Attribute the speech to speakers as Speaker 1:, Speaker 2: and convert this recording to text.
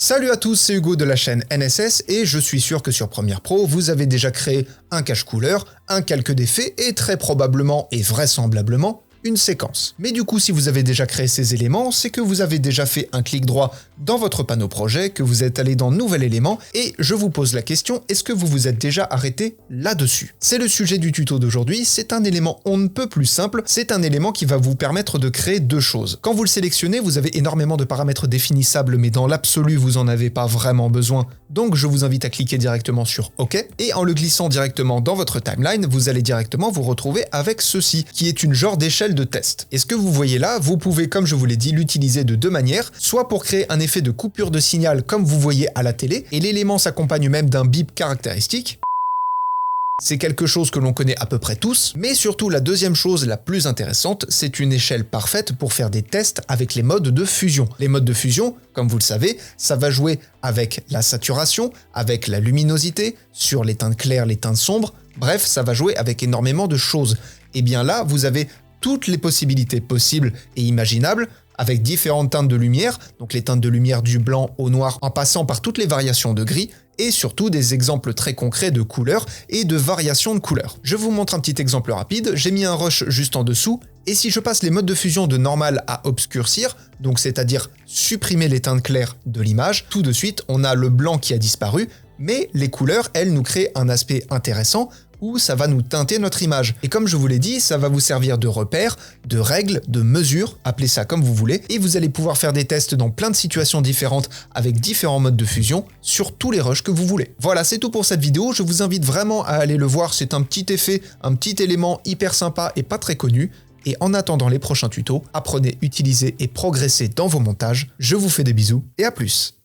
Speaker 1: Salut à tous, c'est Hugo de la chaîne NSS et je suis sûr que sur Premiere Pro, vous avez déjà créé un cache couleur, un calque d'effet et très probablement et vraisemblablement une séquence. Mais du coup, si vous avez déjà créé ces éléments, c'est que vous avez déjà fait un clic droit dans votre panneau projet, que vous êtes allé dans Nouvel élément, et je vous pose la question, est-ce que vous vous êtes déjà arrêté là-dessus? C'est le sujet du tuto d'aujourd'hui, c'est un élément on ne peut plus simple, c'est un élément qui va vous permettre de créer deux choses. Quand vous le sélectionnez, vous avez énormément de paramètres définissables, mais dans l'absolu, vous n'en avez pas vraiment besoin, donc je vous invite à cliquer directement sur OK, et en le glissant directement dans votre timeline, vous allez directement vous retrouver avec ceci, qui est une genre d'échelle de test. Et ce que vous voyez là, vous pouvez, comme je vous l'ai dit, l'utiliser de deux manières, soit pour créer un effet de coupure de signal comme vous voyez à la télé, et l'élément s'accompagne même d'un bip caractéristique. C'est quelque chose que l'on connaît à peu près tous, mais surtout la deuxième chose la plus intéressante, c'est une échelle parfaite pour faire des tests avec les modes de fusion. Les modes de fusion, comme vous le savez, ça va jouer avec la saturation, avec la luminosité, sur les teintes claires, les teintes sombres, bref, ça va jouer avec énormément de choses. Et bien là, vous avez toutes les possibilités possibles et imaginables, avec différentes teintes de lumière, donc les teintes de lumière du blanc au noir en passant par toutes les variations de gris, et surtout des exemples très concrets de couleurs et de variations de couleurs. Je vous montre un petit exemple rapide, j'ai mis un rush juste en dessous, et si je passe les modes de fusion de normal à obscurcir, donc c'est-à-dire supprimer les teintes claires de l'image, tout de suite on a le blanc qui a disparu, mais les couleurs, elles, nous créent un aspect intéressant, où ça va nous teinter notre image. Et comme je vous l'ai dit, ça va vous servir de repère, de règle, de mesure, appelez ça comme vous voulez, et vous allez pouvoir faire des tests dans plein de situations différentes avec différents modes de fusion sur tous les rushs que vous voulez. Voilà, c'est tout pour cette vidéo, je vous invite vraiment à aller le voir, c'est un petit effet, un petit élément hyper sympa et pas très connu. Et en attendant les prochains tutos, apprenez, utilisez et progressez dans vos montages. Je vous fais des bisous et à plus.